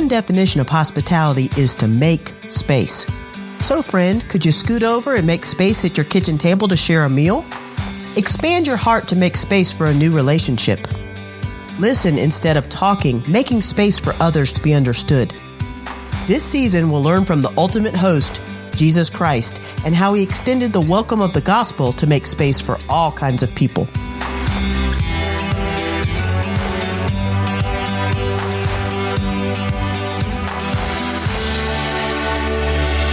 one definition of hospitality is to make space. So friend, could you scoot over and make space at your kitchen table to share a meal? Expand your heart to make space for a new relationship. Listen instead of talking, making space for others to be understood. This season, we'll learn from the ultimate host, Jesus Christ, and how he extended the welcome of the gospel to make space for all kinds of people.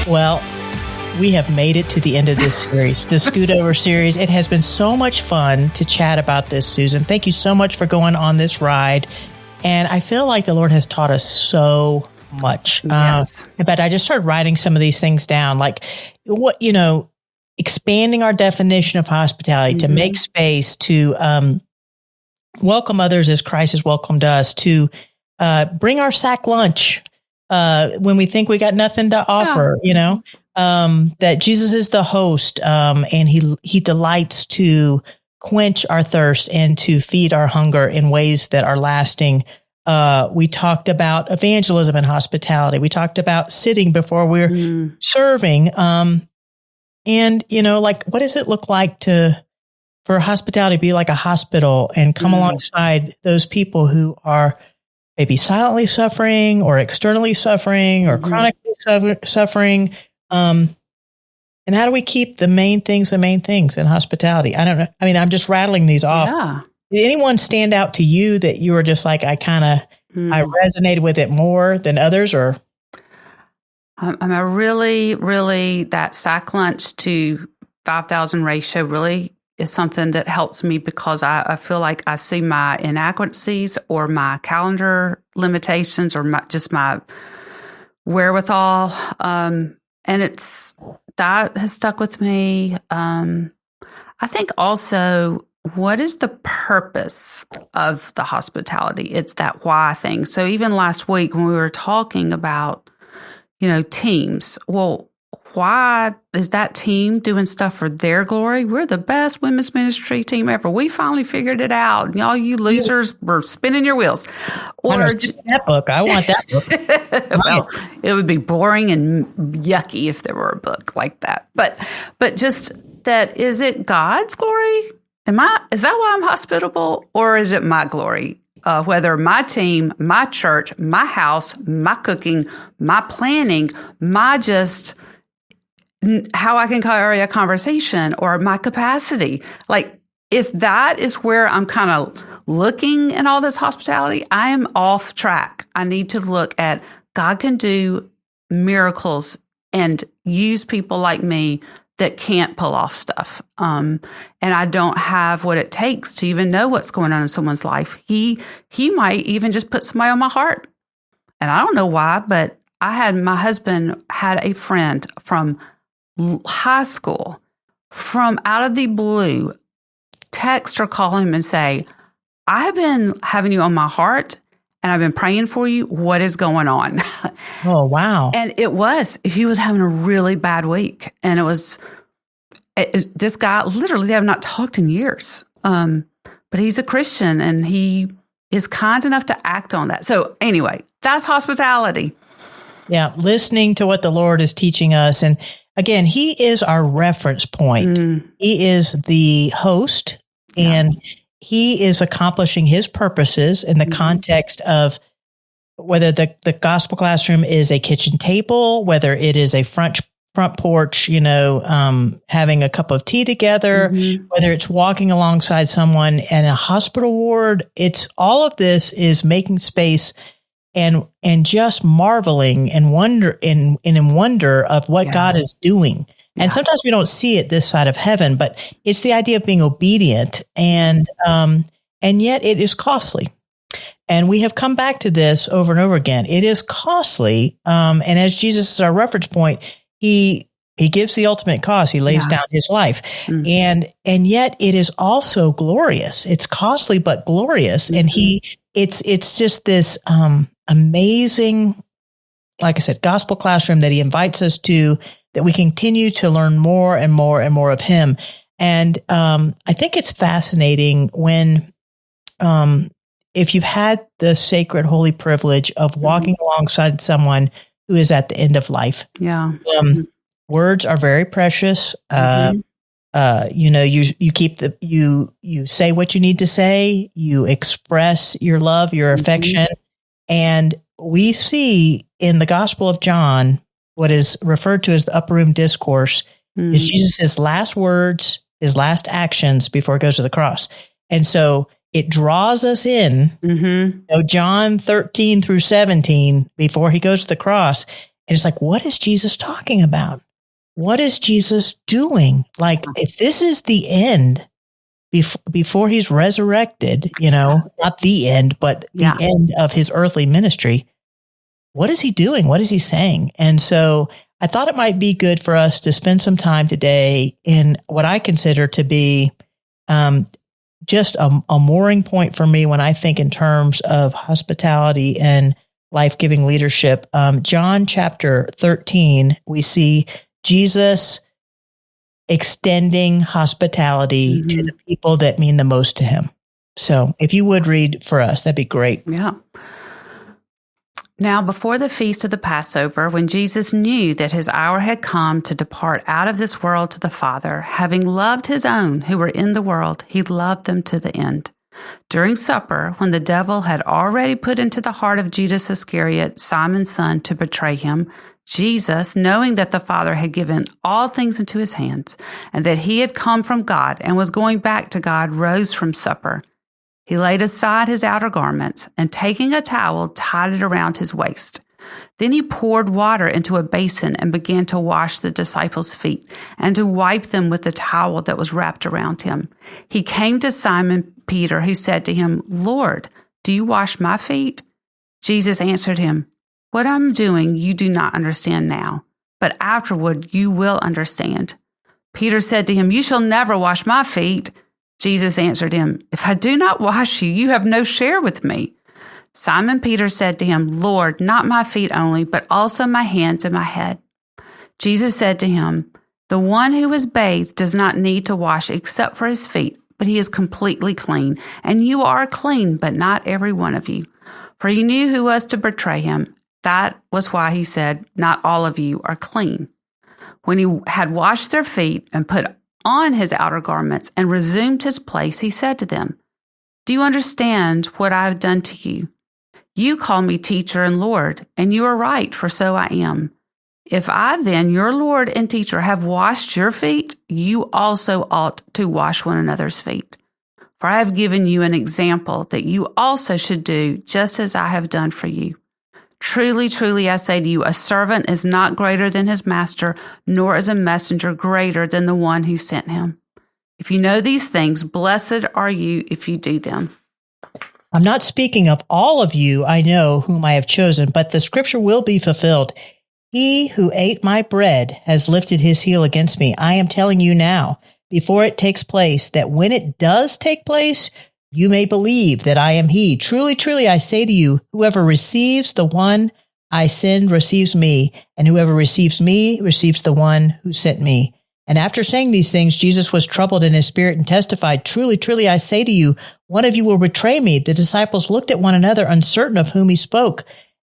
Well, we have made it to the end of this series, the Scoot Over series. It has been so much fun to chat about this, Susan. Thank you so much for going on this ride. And I feel like the Lord has taught us so much. Yes. But I just started writing some of these things down, like expanding our definition of hospitality to make space, to welcome others as Christ has welcomed us, to bring our sack lunch when we think we got nothing to offer, that Jesus is the host, and he delights to quench our thirst and to feed our hunger in ways that are lasting. We talked about evangelism and hospitality. We talked about sitting before we're serving. And, what does it look like for hospitality to be like a hospital and come alongside those people who are maybe silently suffering or externally suffering or chronically suffering. And how do we keep the main things in hospitality? I don't know. I mean, I'm just rattling these off. Yeah. Did anyone stand out to you that you were just like, I resonated with it more than others? Or I'm a really, that sack lunch to 5,000 ratio really is something that helps me, because I feel like I see my inadequacies or my calendar limitations or my wherewithal. And that has stuck with me. I think also, what is the purpose of the hospitality? It's that why thing. So even last week when we were talking about, teams, well, why is that team doing stuff for their glory? We're the best women's ministry team ever. We finally figured it out. And y'all, you losers, were spinning your wheels. Or that book. I want that book. Well, it would be boring and yucky if there were a book like that. But just that, is it God's glory? Is that why I'm hospitable, or is it my glory? Whether my team, my church, my house, my cooking, my planning, my just how I can carry a conversation, or my capacity. Like, if that is where I'm kind of looking in all this hospitality, I am off track. I need to look at God can do miracles and use people like me that can't pull off stuff. And I don't have what it takes to even know what's going on in someone's life. He might even just put somebody on my heart. And I don't know why, but my husband had a friend from high school, from out of the blue, text or call him and say, I have been having you on my heart and I've been praying for you. What is going on? Oh, wow. And he was having a really bad week. And this guy, literally, they have not talked in years. But he's a Christian and he is kind enough to act on that. So anyway, that's hospitality. Yeah. Listening to what the Lord is teaching us. And again, he is our reference point. He is the host, and he is accomplishing his purposes in the context of whether the gospel classroom is a kitchen table, whether it is a front porch, having a cup of tea together, whether it's walking alongside someone in a hospital ward. It's all of this is making space and just marveling and wonder in wonder of what God is doing. And sometimes we don't see it this side of heaven, but it's the idea of being obedient, and yet it is costly. And we have come back to this over and over again. It is costly. And as Jesus is our reference point, he gives the ultimate cost. He lays down his life. And yet it is also glorious. It's costly, but glorious. And it's just this amazing, like I said, gospel classroom that he invites us to, that we continue to learn more and more and more of him. And I think it's fascinating when if you've had the sacred, holy privilege of walking alongside someone who is at the end of life. Yeah. Words are very precious. You keep you say what you need to say. You express your love, your affection. And we see in the Gospel of John, what is referred to as the upper room discourse is Jesus' last words, his last actions before he goes to the cross. And so it draws us in, John 13 through 17, before he goes to the cross. And it's like, what is Jesus talking about? What is Jesus doing? Like, if this is the end, before he's resurrected, not the end, but the end of his earthly ministry, what is he doing? What is he saying? And so I thought it might be good for us to spend some time today in what I consider to be just a mooring point for me when I think in terms of hospitality and life-giving leadership. John chapter 13, we see Jesus extending hospitality to the people that mean the most to him. So if you would read for us, that'd be great. Yeah. Now, before the feast of the Passover, when Jesus knew that his hour had come to depart out of this world to the Father, having loved his own who were in the world, he loved them to the end. During supper, when the devil had already put into the heart of Judas Iscariot, Simon's son, to betray him, Jesus, knowing that the Father had given all things into his hands, and that he had come from God and was going back to God, rose from supper. He laid aside his outer garments, and taking a towel, tied it around his waist. Then he poured water into a basin and began to wash the disciples' feet and to wipe them with the towel that was wrapped around him. He came to Simon Peter, who said to him, "Lord, do you wash my feet?" Jesus answered him, "What I'm doing you do not understand now, but afterward you will understand." Peter said to him, "You shall never wash my feet." Jesus answered him, "If I do not wash you, you have no share with me." Simon Peter said to him, "Lord, not my feet only, but also my hands and my head." Jesus said to him, "The one who is bathed does not need to wash except for his feet, but he is completely clean. And you are clean, but not every one of you." For he knew who was to betray him. That was why he said, "Not all of you are clean." When he had washed their feet and put on his outer garments and resumed his place, he said to them, "Do you understand what I have done to you? You call me teacher and Lord, and you are right, for so I am. If I then, your Lord and teacher, have washed your feet, you also ought to wash one another's feet. For I have given you an example that you also should do just as I have done for you. Truly, truly, I say to you, a servant is not greater than his master, nor is a messenger greater than the one who sent him. If you know these things, blessed are you if you do them." I'm not speaking of all of you I know whom I have chosen, but the scripture will be fulfilled. He who ate my bread has lifted his heel against me. I am telling you now, before it takes place, that when it does take place, you may believe that I am he. Truly, truly, I say to you, whoever receives the one I send receives me, and whoever receives me receives the one who sent me. And after saying these things, Jesus was troubled in his spirit and testified, "Truly, truly, I say to you, one of you will betray me." The disciples looked at one another, uncertain of whom he spoke.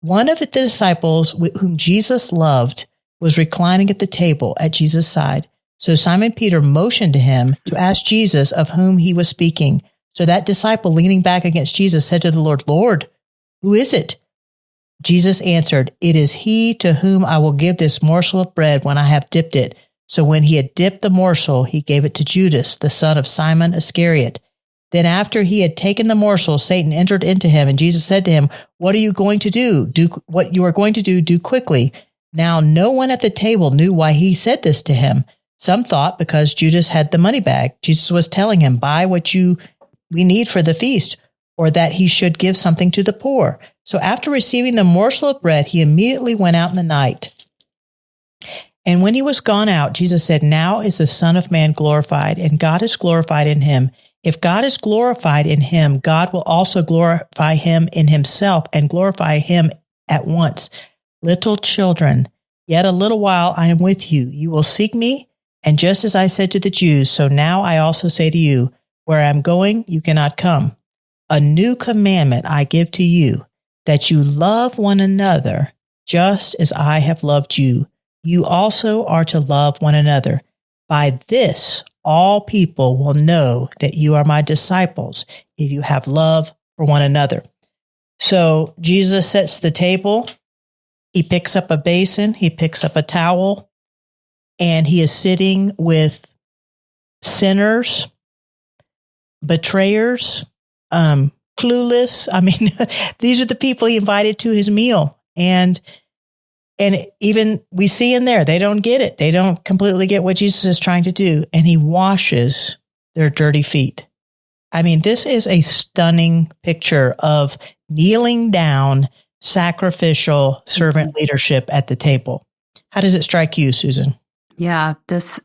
One of the disciples whom Jesus loved was reclining at the table at Jesus' side. So Simon Peter motioned to him to ask Jesus of whom he was speaking. So that disciple, leaning back against Jesus, said to the Lord, "Lord, who is it?" Jesus answered, "It is he to whom I will give this morsel of bread when I have dipped it." So when he had dipped the morsel, he gave it to Judas, the son of Simon Iscariot. Then after he had taken the morsel, Satan entered into him, and Jesus said to him, "What are you going to do? Do what you are going to do quickly." Now no one at the table knew why he said this to him. Some thought because Judas had the money bag. Jesus was telling him, "Buy what we need for the feast," or that he should give something to the poor. So after receiving the morsel of bread, he immediately went out in the night. And when he was gone out, Jesus said, "Now is the Son of Man glorified, and God is glorified in him. If God is glorified in him, God will also glorify him in himself and glorify him at once. Little children, yet a little while I am with you. You will seek me, and just as I said to the Jews, so now I also say to you, where I am going, you cannot come." a new commandment I give to you, that you love one another just as I have loved you. You also are to love one another. By this, all people will know that you are my disciples if you have love for one another. So Jesus sets the table. He picks up a basin. He picks up a towel. And he is sitting with sinners, betrayers, clueless. I mean, these are the people he invited to his meal. And even we see in there, they don't get it. They don't completely get what Jesus is trying to do. And he washes their dirty feet. I mean, this is a stunning picture of kneeling down, sacrificial servant leadership at the table. How does it strike you, Susan? Yeah, this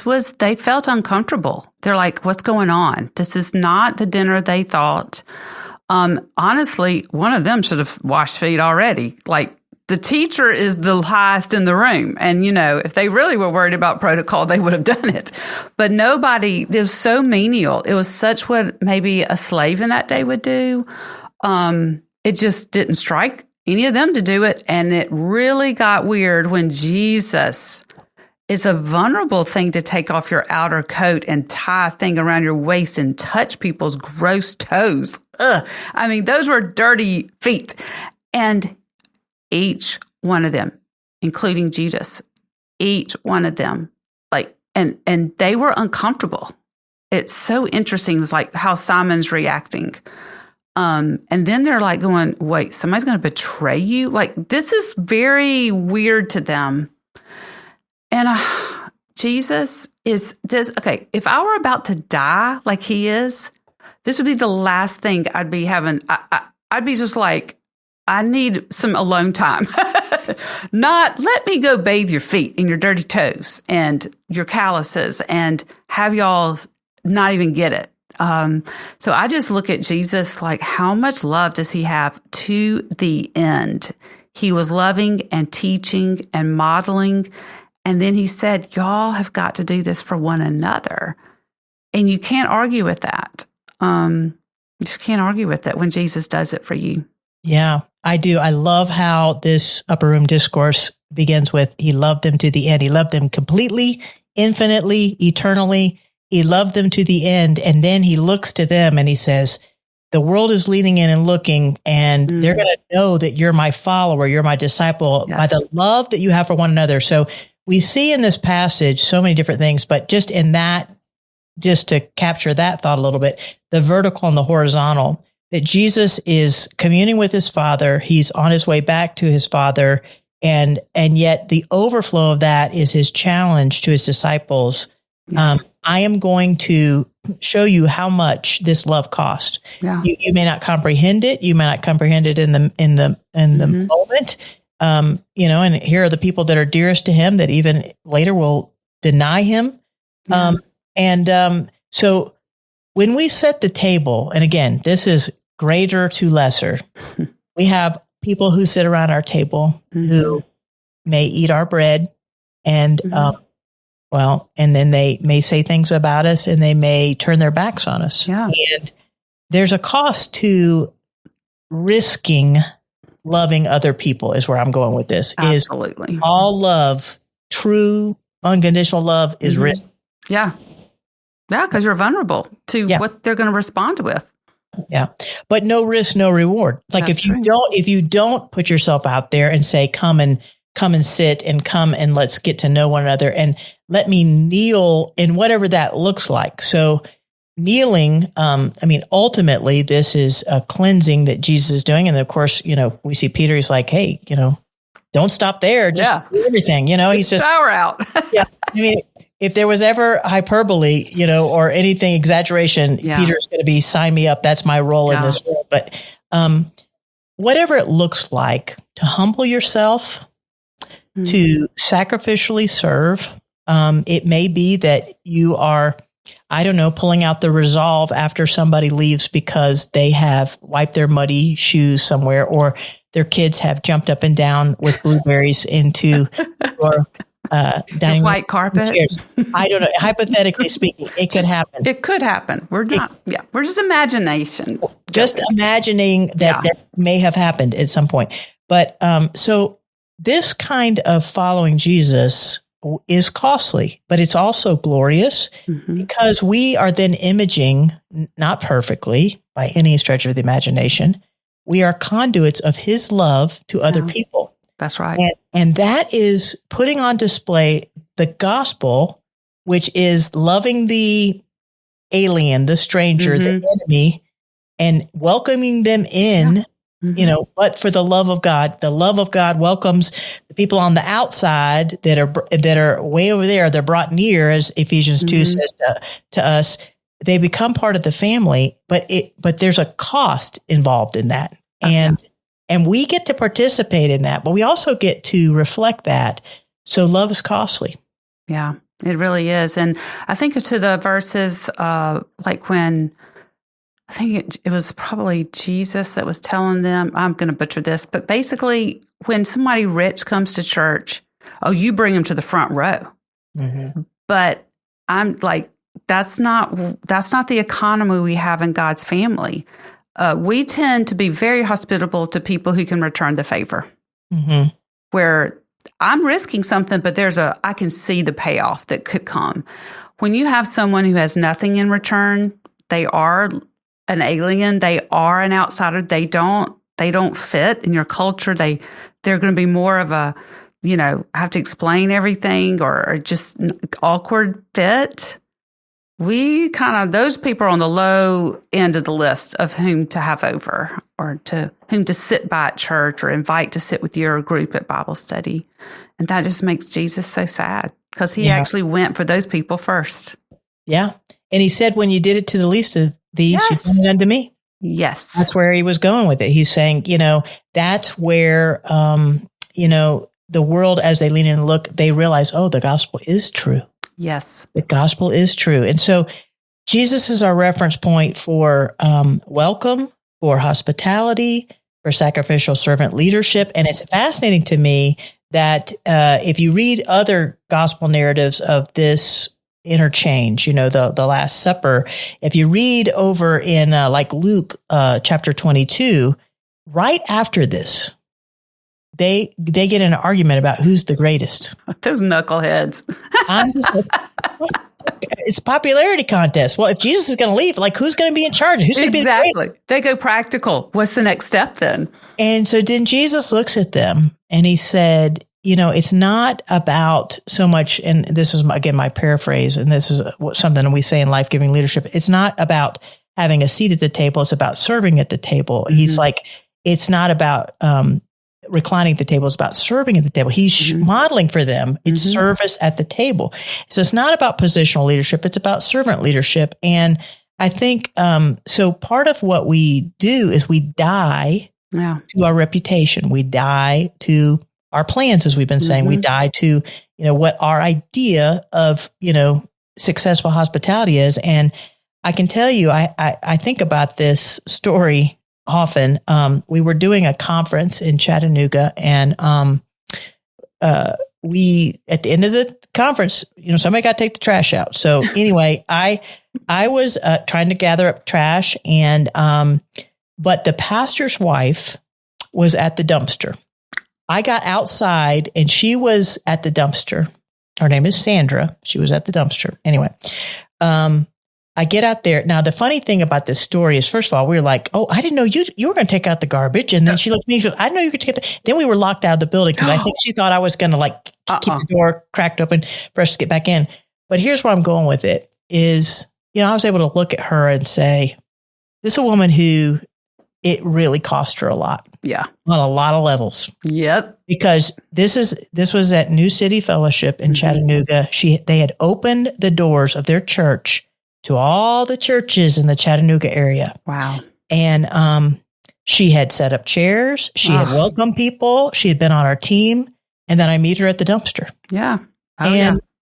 was, they felt uncomfortable. They're like, what's going on? This is not the dinner they thought. Honestly, one of them should have washed feet already. Like, the teacher is the highest in the room. And, if they really were worried about protocol, they would have done it. But nobody, it was so menial. It was such what maybe a slave in that day would do. It just didn't strike any of them to do it. And it really got weird when Jesus, it's a vulnerable thing to take off your outer coat and tie a thing around your waist and touch people's gross toes. Ugh. I mean, those were dirty feet. And each one of them, including Judas, each one of them, and they were uncomfortable. It's so interesting. It's like how Simon's reacting. And then they're like going, wait, somebody's going to betray you? Like, this is very weird to them. And Jesus is this. Okay, if I were about to die like he is, this would be the last thing I'd be having. I'd be just like, I need some alone time. Not let me go bathe your feet and your dirty toes and your calluses and have y'all not even get it. So I just look at Jesus like, how much love does he have to the end? He was loving and teaching and modeling. And then he said, y'all have got to do this for one another. And you can't argue with that. You just can't argue with it when Jesus does it for you. Yeah, I do. I love how this upper room discourse begins with, he loved them to the end. He loved them completely, infinitely, eternally. He loved them to the end. And then he looks to them and he says, the world is leaning in and looking, and they're going to know that you're my follower, you're my disciple, by the love that you have for one another. So we see in this passage so many different things, but just in that, just to capture that thought a little bit, the vertical and the horizontal, that Jesus is communing with his Father. He's on his way back to his Father. And yet the overflow of that is his challenge to his disciples. I am going to show you how much this love cost. Yeah. You may not comprehend it. You may not comprehend it in the moment. And here are the people that are dearest to him that even later will deny him. So when we set the table, and again, this is greater to lesser, we have people who sit around our table who may eat our bread and, and then they may say things about us and they may turn their backs on us. Yeah. And there's a cost to risking loving other people is where I'm going with this. Absolutely. Is all love, true, unconditional love is risk. Yeah. Yeah, because you're vulnerable to what they're going to respond with. Yeah. But no risk, no reward. Like if you don't put yourself out there and say, come and sit and come and let's get to know one another and let me kneel in whatever that looks like. So kneeling, ultimately this is a cleansing that Jesus is doing. And of course, we see Peter, he's like, hey, don't stop there. Just do everything, he's just shower out. Yeah. I mean, if there was ever hyperbole, or anything exaggeration, Peter's going to be, sign me up. That's my role in this world. But whatever it looks like to humble yourself, to sacrificially serve, it may be that you are, pulling out the resolve after somebody leaves because they have wiped their muddy shoes somewhere, or their kids have jumped up and down with blueberries into dining white carpet. Chairs. I don't know. Hypothetically speaking, it could happen. It could happen. We're not. We're just imagination. Just imagining that may have happened at some point. But so this kind of following Jesus is costly, but it's also glorious because we are then imaging, not perfectly by any stretch of the imagination, we are conduits of his love to other people. That's right. And that is putting on display the gospel, which is loving the alien, the stranger, the enemy, and welcoming them in. But for the love of God welcomes the people on the outside that are way over there. They're brought near, as Ephesians 2 says to us. They become part of the family, but there's a cost involved in that, and we get to participate in that, but we also get to reflect that. So love is costly. Yeah, it really is, and I think to the verses like when. I think it was probably Jesus that was telling them, I'm going to butcher this, but basically when somebody rich comes to church, you bring them to the front row. But I'm like, that's not the economy we have in God's family. We tend to be very hospitable to people who can return the favor, where I'm risking something, but I can see the payoff that could come. When you have someone who has nothing in return, they are an alien, they are an outsider, they don't fit in your culture. They're going to be more of a, have to explain everything or just awkward fit. We those people are on the low end of the list of whom to have over or to whom to sit by at church or invite to sit with your group at Bible study. And that just makes Jesus so sad because he actually went for those people first. Yeah. And he said, when you did it to the least of these, you done it unto me. Yes. That's where he was going with it. He's saying, that's where, the world, as they lean in and look, they realize, the gospel is true. Yes. The gospel is true. And so Jesus is our reference point for welcome, for hospitality, for sacrificial servant leadership. And it's fascinating to me that if you read other gospel narratives of this interchange, the Last Supper, if you read over in like Luke chapter 22, right after this, they get in an argument about who's the greatest. Those knuckleheads. I'm just like, it's a popularity contest. Well, if Jesus is going to leave, who's going to be in charge? Who's going to be the greatest? They go practical. What's the next step then? And so then Jesus looks at them and he said, it's not about so much, and this is, again, my paraphrase, and this is something we say in life-giving leadership. It's not about having a seat at the table. It's about serving at the table. He's like, it's not about reclining at the table. It's about serving at the table. He's modeling for them. It's service at the table. So it's not about positional leadership. It's about servant leadership. And I think, so part of what we do is we die to our reputation. We die to our plans, as we've been saying. We die to, what our idea of, successful hospitality is. And I can tell you, I think about this story often. We were doing a conference in Chattanooga, and we, at the end of the conference, somebody got to take the trash out. So anyway, I was trying to gather up trash, and but the pastor's wife was at the dumpster. I got outside and she was at the dumpster. Her name is Sandra. She was at the dumpster. Anyway, I get out there. Now, the funny thing about this story is, first of all, we were like, I didn't know you were going to take out the garbage. And then she looked at me and she goes, I didn't know you could take it. Then we were locked out of the building because I think she thought I was going to keep the door cracked open for us to get back in. But here's where I'm going with it is, I was able to look at her and say, this is a woman who it really cost her a lot. Yeah. On a lot of levels. Yep. Because this was at New City Fellowship in Chattanooga. They had opened the doors of their church to all the churches in the Chattanooga area. Wow. And she had set up chairs. She had welcomed people. She had been on our team. And then I meet her at the dumpster. Yeah.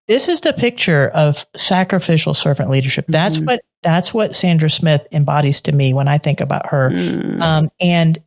This is the picture of sacrificial servant leadership. That's what Sandra Smith embodies to me when I think about her. And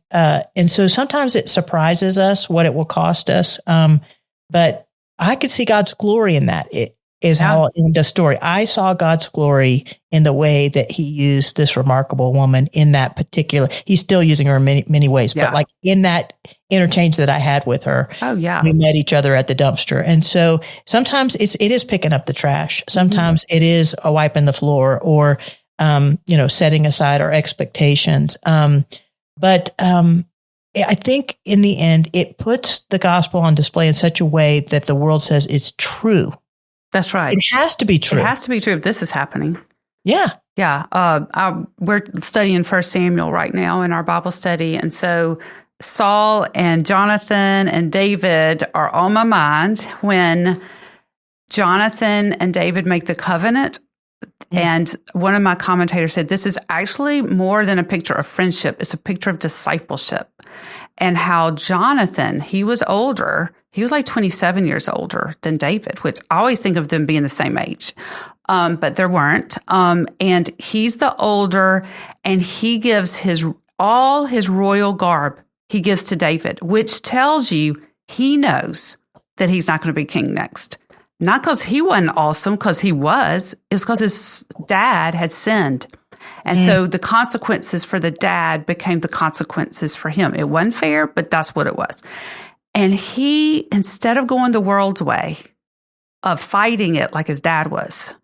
so sometimes it surprises us what it will cost us. But I could see God's glory in that. It is how in the story I saw God's glory in the way that he used this remarkable woman in that particular. He's still using her in many, many ways, but like in that interchange that I had with her, we met each other at the dumpster. And so sometimes it is picking up the trash. Sometimes it is a wiping the floor or, setting aside our expectations. But I think in the end, it puts the gospel on display in such a way that the world says it's true. That's right. It has to be true. It has to be true if this is happening. Yeah. Yeah. We're studying 1 Samuel right now in our Bible study. And so Saul and Jonathan and David are on my mind when Jonathan and David make the covenant. And one of my commentators said, this is actually more than a picture of friendship. It's a picture of discipleship. And how Jonathan, he was older. He was like 27 years older than David, which I always think of them being the same age. But there weren't. And he's the older, and he gives all his royal garb, he gives to David, which tells you he knows that he's not going to be king next. Not because he wasn't awesome, because he was. It's because his dad had sinned. And so the consequences for the dad became the consequences for him. It wasn't fair, but that's what it was. And he, instead of going the world's way of fighting it like his dad was,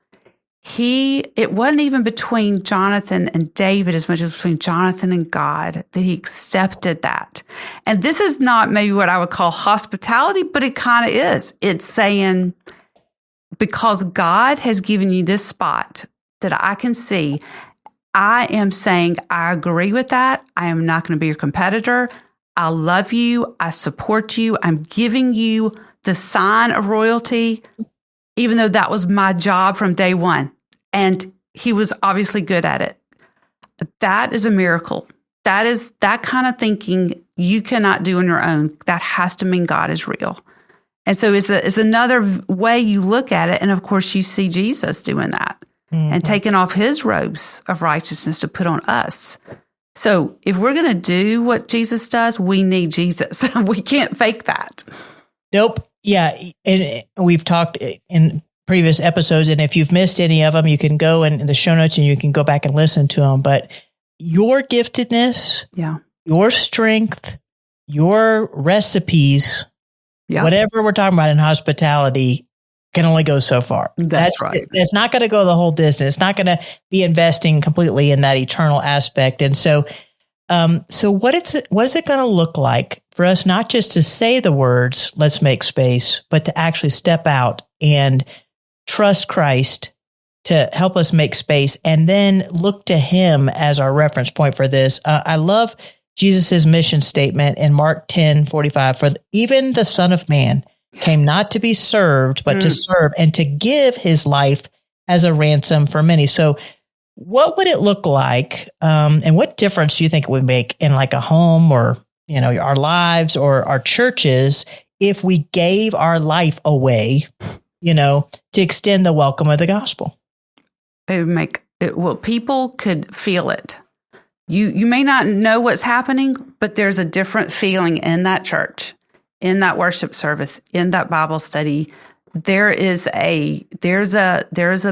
it wasn't even between Jonathan and David as much as between Jonathan and God that he accepted that. And this is not maybe what I would call hospitality, but it kind of is. It's saying, because God has given you this spot that I can see, I am saying, I agree with that. I am not going to be your competitor. I love you. I support you. I'm giving you the sign of royalty, even though that was my job from day one. And he was obviously good at it. That is a miracle. That is that kind of thinking you cannot do on your own. That has to mean God is real. And so it's another way you look at it. And of course, you see Jesus doing that and taking off his robes of righteousness to put on us. So if we're going to do what Jesus does, we need Jesus. We can't fake that. Nope. Yeah. And we've talked in previous episodes, and if you've missed any of them, you can go in the show notes and you can go back and listen to them. But your giftedness, your strength, your recipes, whatever we're talking about in hospitality can only go so far. That's right. It's not going to go the whole distance. It's not going to be investing completely in that eternal aspect. And so, what is it going to look like for us not just to say the words, let's make space, but to actually step out and trust Christ to help us make space and then look to him as our reference point for this? I love Jesus' mission statement in Mark 10:45, for even the Son of Man came not to be served, but to serve and to give his life as a ransom for many. So what would it look like? And what difference do you think it would make in like a home or, our lives or our churches if we gave our life away, to extend the welcome of the gospel? It would make it, people could feel it. You may not know what's happening, but there's a different feeling in that church, in that worship service, in that Bible study. There's a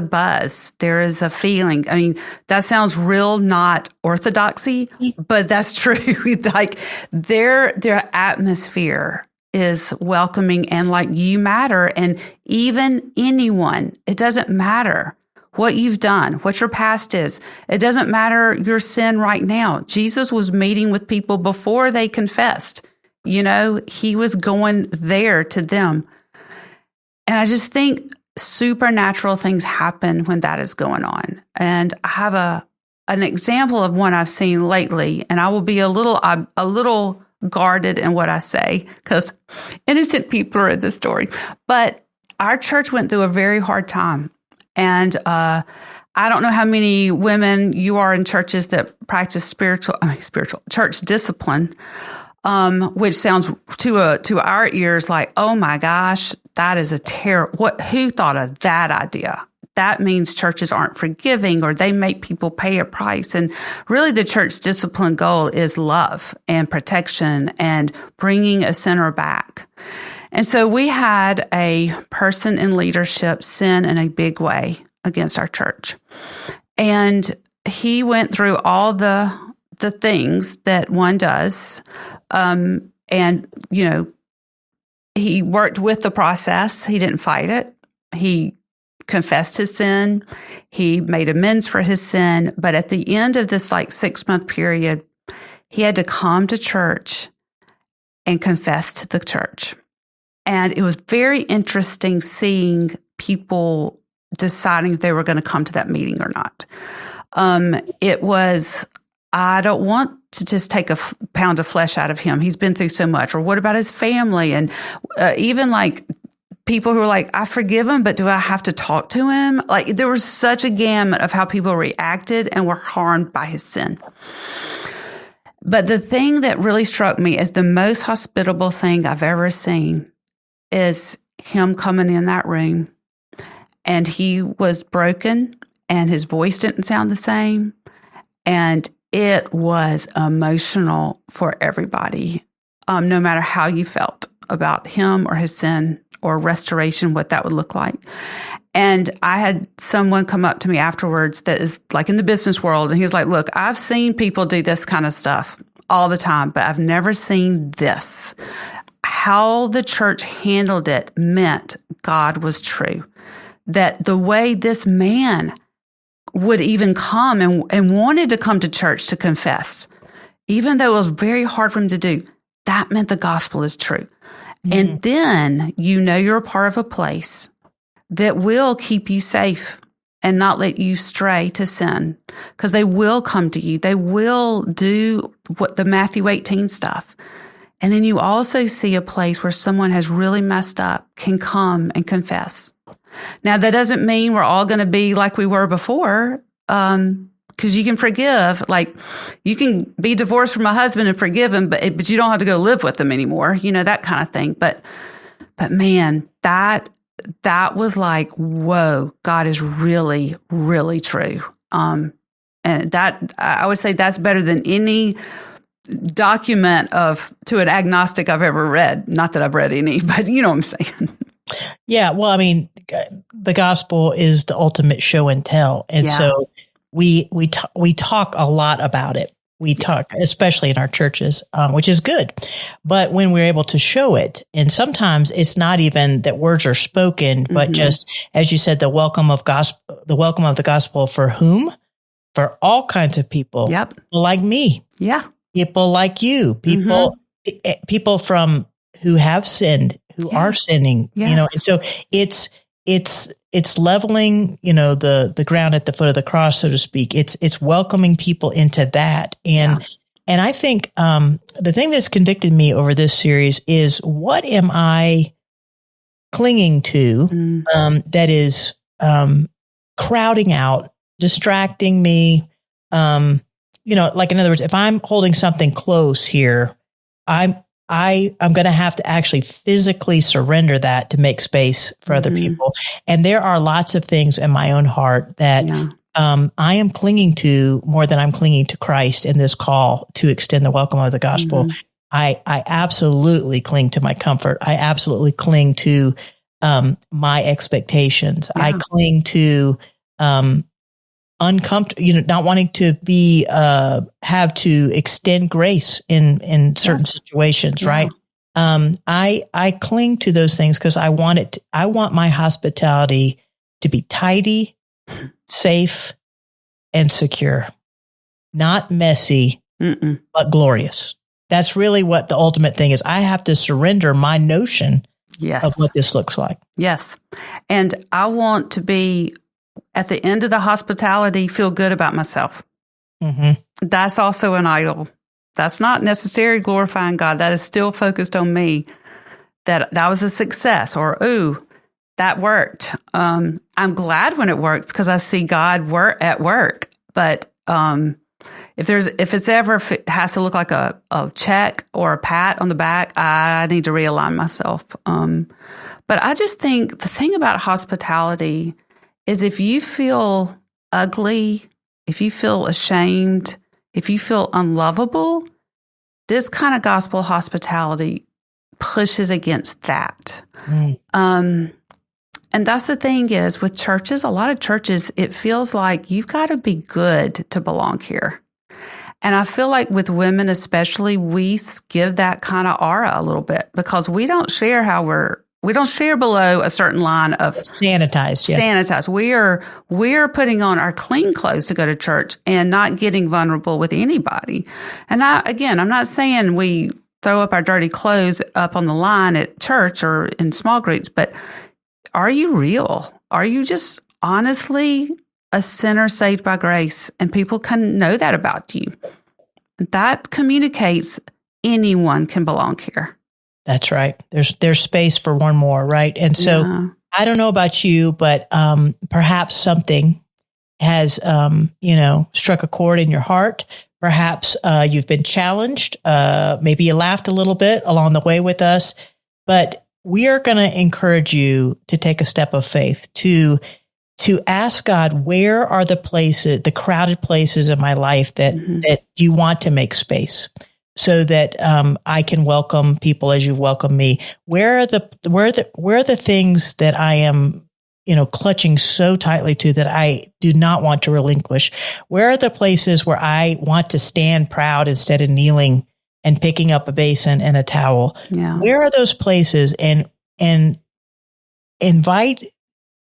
buzz. There is a feeling. I mean, that sounds real not orthodoxy, but that's true. Like their atmosphere is welcoming and like you matter. And even anyone, it doesn't matter what you've done, what your past is. It doesn't matter your sin right now. Jesus was meeting with people before they confessed. He was going there to them. And I just think supernatural things happen when that is going on. And I have an example of one I've seen lately, and I will be a little guarded in what I say because innocent people are in this story. But our church went through a very hard time. And I don't know how many women you are in churches that practice spiritual church discipline, which sounds to our ears like, oh my gosh, that is a terrible. Who thought of that idea? That means churches aren't forgiving or they make people pay a price. And really the church discipline goal is love and protection and bringing a sinner back. And so we had a person in leadership sin in a big way against our church. And he went through all the things that one does. And, he worked with the process. He didn't fight it. He confessed his sin. He made amends for his sin. But at the end of this 6-month period, he had to come to church and confess to the church. And it was very interesting seeing people deciding if they were going to come to that meeting or not. It was, I don't want to just take a pound of flesh out of him. He's been through so much. Or what about his family? And even people who are I forgive him, but do I have to talk to him? There was such a gamut of how people reacted and were harmed by his sin. But the thing that really struck me as the most hospitable thing I've ever seen is him coming in that room, and he was broken and his voice didn't sound the same. And it was emotional for everybody, no matter how you felt about him or his sin or restoration, what that would look like. And I had someone come up to me afterwards that is in the business world, and he was like, look, I've seen people do this kind of stuff all the time, but I've never seen this. How the church handled it meant God was true. That the way this man would even come and wanted to come to church to confess, even though it was very hard for him to do, that meant the gospel is true. Mm-hmm. And then you're a part of a place that will keep you safe and not let you stray to sin, because they will come to you. They will do what the Matthew 18 stuff. And then you also see a place where someone has really messed up, can come and confess. Now, that doesn't mean we're all going to be like we were before, because you can forgive. You can be divorced from a husband and forgive him, but you don't have to go live with them anymore, that kind of thing. But man, that was whoa, God is really, really true. And that, I would say that's better than any document to an agnostic I've ever read. Not that I've read any, but you know what I'm saying. Yeah. Well, I mean, the gospel is the ultimate show and tell. And so we talk a lot about it. We talk, especially in our churches, which is good. But when we're able to show it, and sometimes it's not even that words are spoken, but just, as you said, the welcome of the gospel for whom? For all kinds of people. Yep. People like me. Yeah. People like you. People from who have sinned, who are sinning, and so it's leveling, the ground at the foot of the cross, so to speak. It's welcoming people into that. And I think, the thing that's convicted me over this series is, what am I clinging to, that is, crowding out, distracting me? In other words, if I'm holding something close here, I'm going to have to actually physically surrender that to make space for other people. And there are lots of things in my own heart that I am clinging to more than I'm clinging to Christ in this call to extend the welcome of the gospel. I absolutely cling to my comfort. I absolutely cling to my expectations. I cling to uncomfortable, not wanting to be, have to extend grace in certain situations, right? I cling to those things because I want my hospitality to be tidy, safe, and secure, not messy, but glorious. That's really what the ultimate thing is. I have to surrender my notion of what this looks like. Yes. And I want to be, at the end of the hospitality, feel good about myself. That's also an idol. That's not necessarily glorifying God. That is still focused on me. That was a success, or, ooh, that worked. I'm glad when it works because I see God at work. But if it has to look like a check or a pat on the back, I need to realign myself. But I just think the thing about hospitality is, if you feel ugly, if you feel ashamed, if you feel unlovable, this kind of gospel hospitality pushes against that. And that's the thing is with churches, a lot of churches, it feels like you've got to be good to belong here. And I feel like with women especially, we give that kind of aura a little bit because we don't share we don't share below a certain line of sanitized. Yeah. Sanitized. We are putting on our clean clothes to go to church and not getting vulnerable with anybody. And I'm not saying we throw up our dirty clothes up on the line at church or in small groups, but are you real? Are you just honestly a sinner saved by grace? And people can know that about you. That communicates anyone can belong here. That's right. There's space for one more, right? And so I don't know about you, but perhaps something has struck a chord in your heart. Perhaps you've been challenged. Maybe you laughed a little bit along the way with us, but we are going to encourage you to take a step of faith to ask God, where are the places, the crowded places in my life that you want to make space so that I can welcome people as you've welcomed me? Where are the things that I am, clutching so tightly to that I do not want to relinquish? Where are the places where I want to stand proud instead of kneeling and picking up a basin and a towel? Yeah. Where are those places? And invite,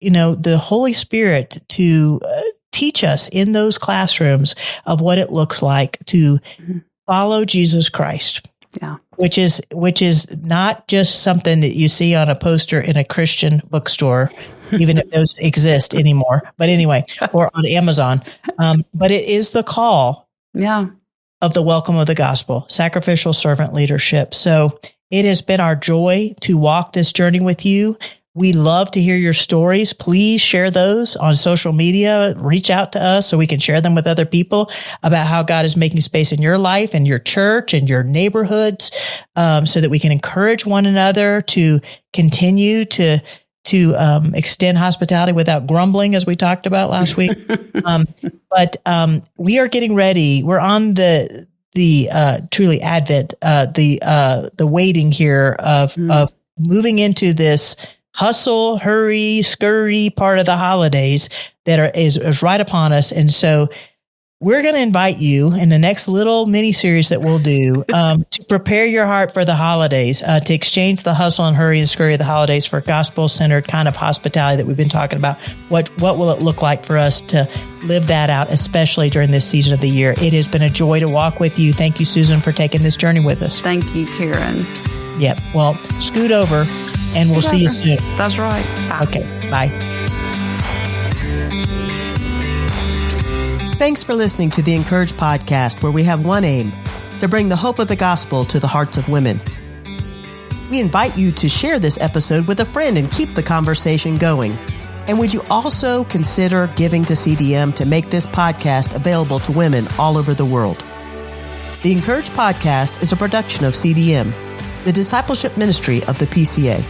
the Holy Spirit to teach us in those classrooms of what it looks like to follow Jesus Christ. Yeah. Which is not just something that you see on a poster in a Christian bookstore, even if those exist anymore. But anyway, or on Amazon. But it is the call of the welcome of the gospel, sacrificial servant leadership. So it has been our joy to walk this journey with you. We love to hear your stories. Please share those on social media. Reach out to us so we can share them with other people about how God is making space in your life and your church and your neighborhoods, so that we can encourage one another to continue to extend hospitality without grumbling, as we talked about last week. But we are getting ready. We're on the truly Advent, the waiting here of moving into this hustle, hurry, scurry part of the holidays that is right upon us. And so we're going to invite you in the next little mini series that we'll do to prepare your heart for the holidays, to exchange the hustle and hurry and scurry of the holidays for gospel-centered kind of hospitality that we've been talking about. What will it look like for us to live that out, especially during this season of the year? It has been a joy to walk with you. Thank you, Susan, for taking this journey with us. Thank you, Karen. Yep. Well, scoot over and we'll see you soon. That's right. Bye. Okay. Bye. Thanks for listening to the Encourage podcast, where we have one aim: to bring the hope of the gospel to the hearts of women. We invite you to share this episode with a friend and keep the conversation going. And would you also consider giving to CDM to make this podcast available to women all over the world? The Encourage podcast is a production of CDM, the discipleship ministry of the PCA.